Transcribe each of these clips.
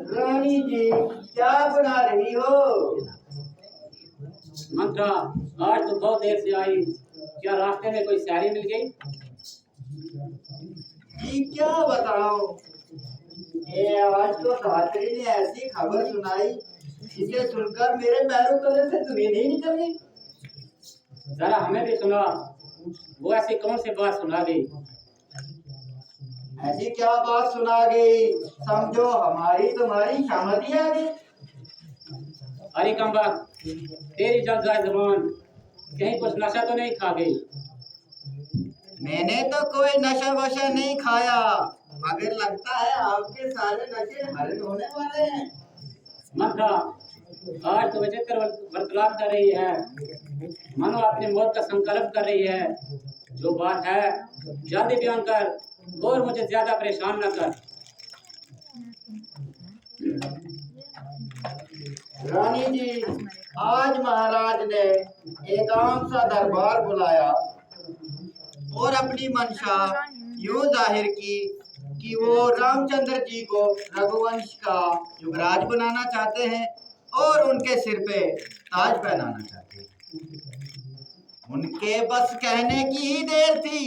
रानी जी क्या बना रही हो? मंत्रा, आज तो बहुत देर से आई। क्या रास्ते में कोई शायरी मिल गई? जी क्या बताऊं, ये आज तो धात्री ने ऐसी खबर सुनाई जिसे सुनकर मेरे पैरों तले से जमीन ही निकल गई। जरा हमें भी सुना। वो ऐसी कौन सी बात सुना गई? ऐसी क्या बात सुना गई, समझो हमारी तुम्हारी शामती आ गई। अरे कमबख्त, तेरी जलजाए ज़बान कहीं कुछ नशा तो नहीं खा गई? मैंने तो कोई नशा वशा नहीं खाया, मगर लगता है आपके सारे नशे हरण होने वाले हैं। मंत्रा, आज तो विचित्र वार्तालाप कर रही है, मानो अपनी मौत का संकल्प कर रही है। जो बात है जल्दी बयान कर और मुझे ज्यादा परेशान न कर। रानी जी, आज महाराज ने एक आम सा दरबार बुलाया और अपनी मंशा यूं जाहिर की कि वो रामचंद्र जी को रघुवंश का युवराज बनाना चाहते हैं और उनके सिर पे ताज पहनाना चाहते हैं। उनके बस कहने की ही देर थी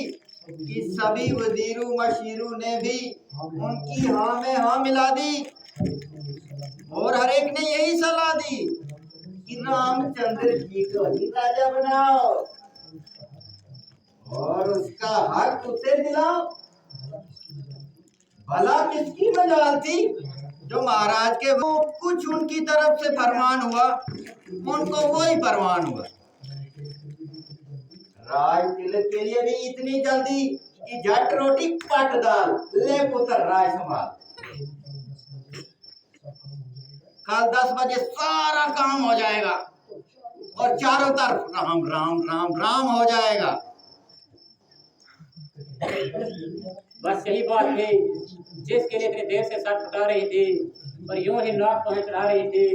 कि सभी वजीरों मशीरों ने भी उनकी हाँ में हाँ मिला दी और हर एक ने यही सलाह दी कि रामचंद्र जी को ही राजा बनाओ और उसका हक उसे दिलाओ। भला किसकी मजाल थी जो महाराज के वो कुछ उनकी तरफ से फरमान हुआ, उनको वही फरमान हुआ। राज तिलक के लिए भी इतनी जल्दी कि झट रोटी पट दाल, ले पुत्र राज संभाल। कल 10 बजे सारा काम हो जाएगा और चारों तरफ राम राम राम राम हो जाएगा। बस यही बात थी जिसके लिए इतनी देर से सर फटा रही थी और यूं ही नाक पहुंच चढ़ा रही थी।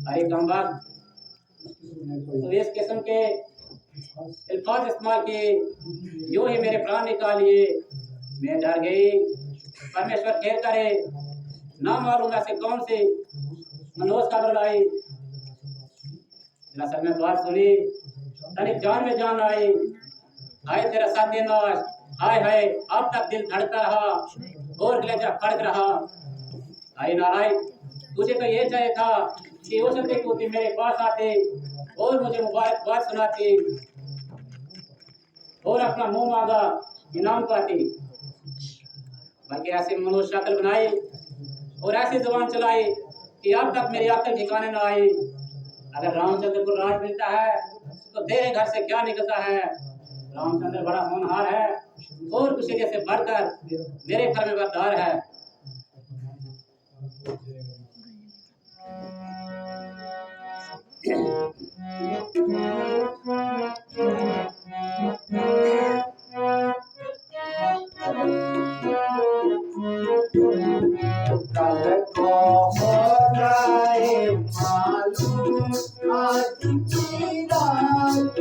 अरे कमबख्त, तो इस किस्म के अल्फाज इस्तेमाल किए, यूं ही मेरे प्राण निकाल लिए। मैं डर गई। परमेश्वर खैर करे, ना मालूम ऐसे कौन से मनोज खबर लाई। जरा सर में बात सुनी, तनिक जान में जान आई। हाय तेरा सत्यानाश, हाय हाय, अब तक दिल धड़कता रहा और कलेजा फड़क रहा। हाय नारायण, तुझे तो ये चाहिए था कि उस बेकूफी मेरे पास आते और मुझे मुबारकबाद सुनाती और अपना मुंह मांगा इनाम पाती, बल्कि ऐसे मनोज शक्ल बनाई और ऐसी जुबान चलाई कि अब तक मेरी अक्ल ठिकाने न आई। अगर रामचंद्र को राज मिलता है तो तेरे घर से क्या निकलता है? रामचंद्र बड़ा होनहार है और कुशेले से बढ़कर मेरे घर में बरदार है। कल को हो जाए मालूम आज की रात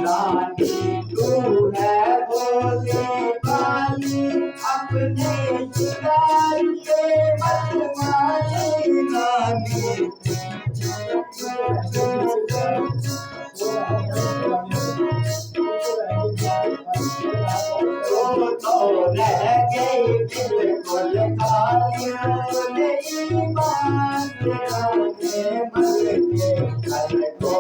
रानी तू है बोले वाली अपने शिकार के मतवाली रानी तो रह गई बिल्कुल खाली बोले बात आगे मर के घर को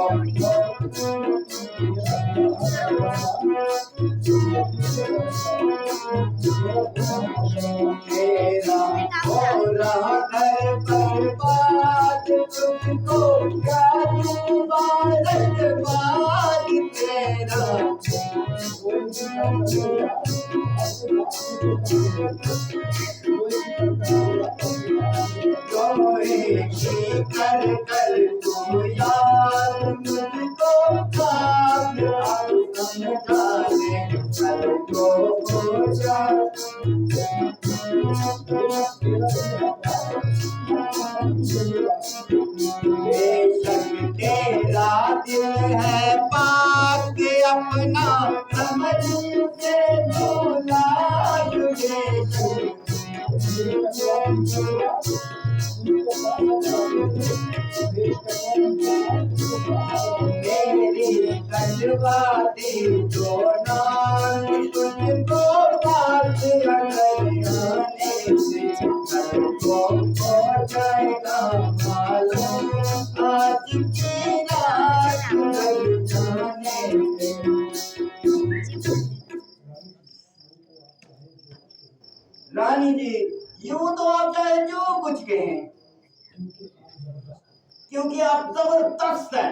तेरा हो रहा घर बर्बाद तुमको क्या बर्बाद तेरा बेटी कर कर तू याद मुझको खाक अब समझा ले कल को हो जाए बेशक तेरा दिल है पाक अपना समझ से भूला मेरी कलवाती जो नाम तुझको पास आने से कल को हो जाएगा मालूम आज की रात लग जाने से। रानी जी यूं तो आप चाहे जो कुछ कहें क्योंकि आप जबरदस्त हैं,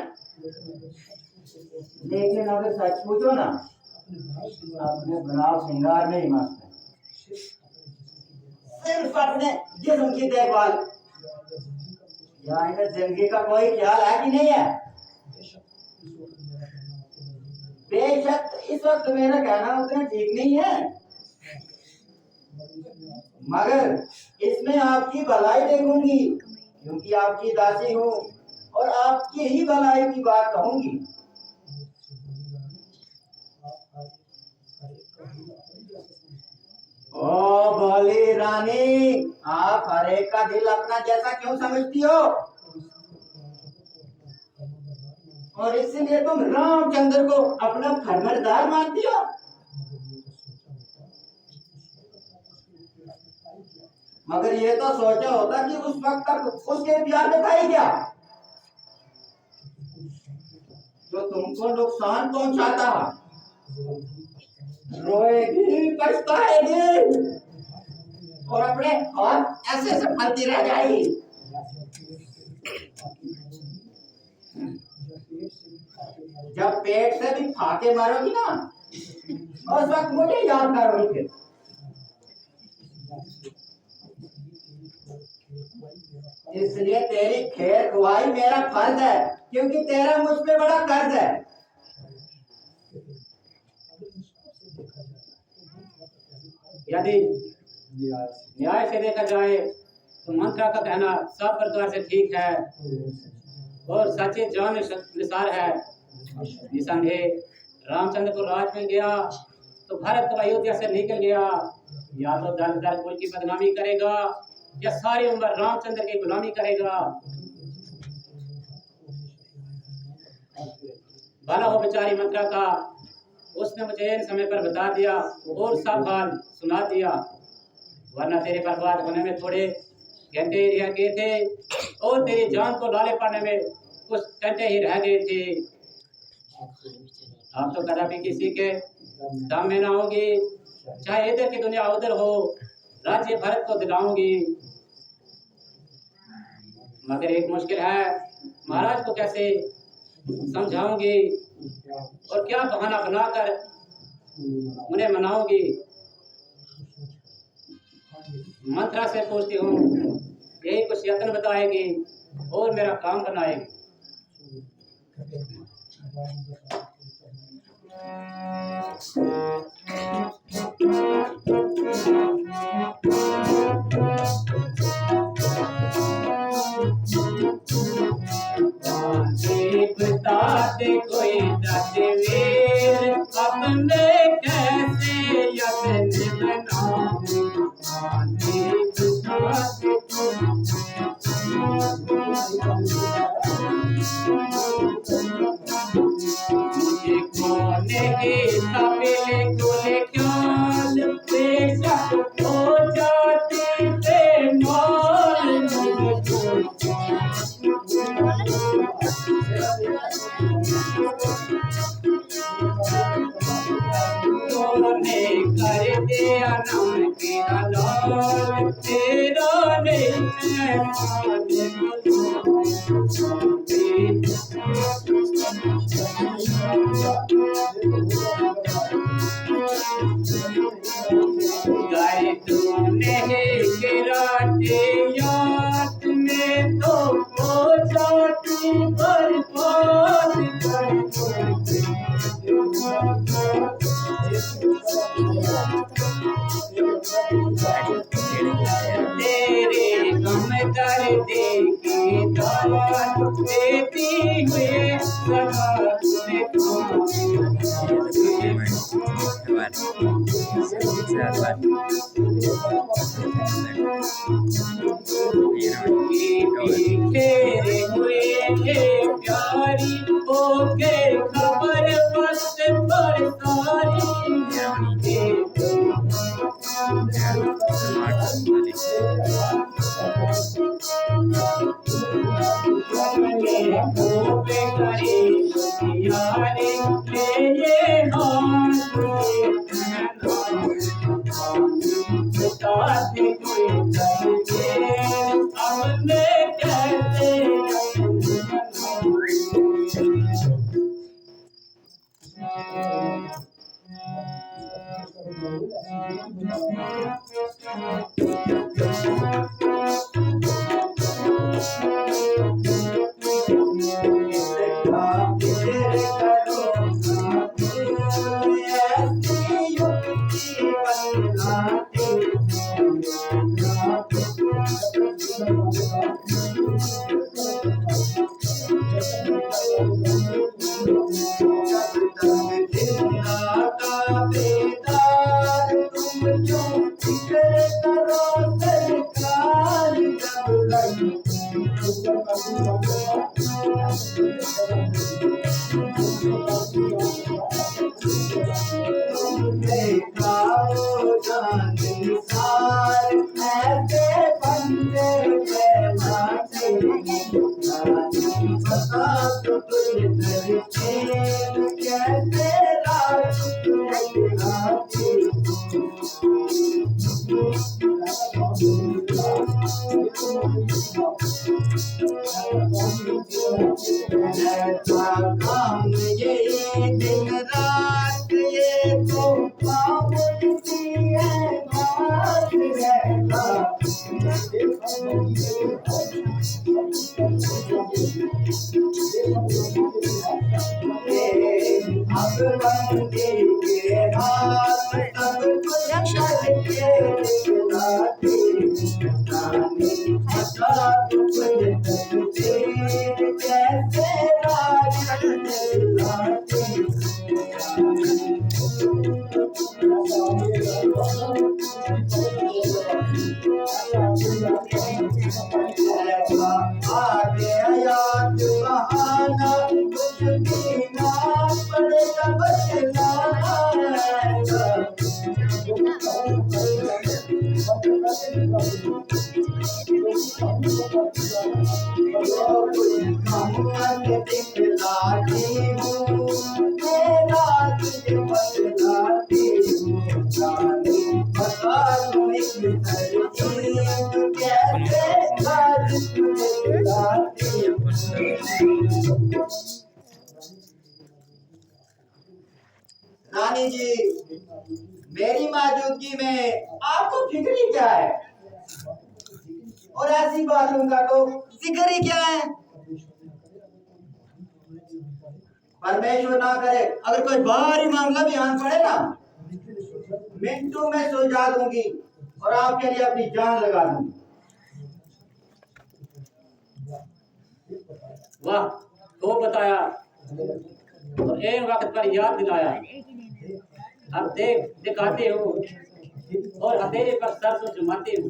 लेकिन अगर सच पूछो ना अपने बनाव श्रृंगार में ही मस्त है। सिर्फ अपने जिस्म की देखभाल या इन्हें जिंदगी का कोई ख्याल है कि नहीं है। बेशक इस वक्त मेरा कहना उतना ठीक नहीं है, मगर इसमें आपकी भलाई देखूंगी क्योंकि आपकी दासी हूँ और आपकी ही भलाई की बात कहूंगी। ओ भोली रानी, आप हर एक का दिल अपना जैसा क्यों समझती हो और इसलिए तुम रामचंद्र को अपना फरमानदार मानती हो। मगर ये तो सोचा होता कि उस वक्त तक उसके प्यार में था ही क्या जो तुमको नुकसान पहुंचाता। रोएगी पछताएगी और अपने हाथ ऐसे ऐसे फलती रह जाएगी। जब पेट से भी फाके मारोगी ना उस वक्त मुझे याद करोगी फिर। इसलिए तेरी खैर खुआई मेरा फर्ज है क्योंकि तेरा मुझ पे बड़ा कर्ज है। यदि न्याय से देखा जाए तो मंत्रा का कहना सब प्रकार से ठीक है और सच्चे जान निसार है। निसंदेह रामचंद्र को राज मिल गया तो भारत तो अयोध्या से निकल गया। या तो दर दर कुल की बदनामी करेगा या सारी उम्र रामचंद्र की गुलामी करेगा। भला हो बेचारी मंत्रा का, उसने मुझे इन समय पर बता दिया और सब हाल सुना दिया, वरना तेरे बर्बाद होने में थोड़े घंटे ही रह गए थे और तेरी जान को लाले पाने में कुछ घंटे ही रह गए थे। अब तो कदापि किसी के दाम में ना होगी, चाहे इधर की दुनिया उधर हो, राज्य भारत को दिलाऊंगी। मगर एक मुश्किल है, महाराज को कैसे समझाऊंगी और क्या बहाना बनाकर उन्हें मनाऊंगी। मंत्रा से पूछती हूँ, यही कुछ यत्न बताएगी और मेरा काम बनाएगी। बताते कोई तस्वीर अपने कैसे यत्न बनाऊं। मुझे कौन है तमिल कुल ख्याल बेशक हो जाती थे माल। तूने कर दिया नाम तेरा लाल, तेरा गाय तूने गिराते याद में दर्द की दवा देती हुए सदा तेरे हुए प्यारी होके खबर वक्त पर सारी रानी जी, मेरी मौजूदगी में आपको फिक्री क्या है? और ऐसी बातों का तो जिक्र ही क्या है? परमेश्वर ना करे अगर कोई भारी मामला भी आन पड़े ना, मिनटों में सुलझा दूंगी और आपके लिए अपनी जान लगा दूंगी। वाह, तो बताया और एक वक्त पर याद दिलाया। अब देख दिखाते हो और हथेली पर सर से जुमाते हो।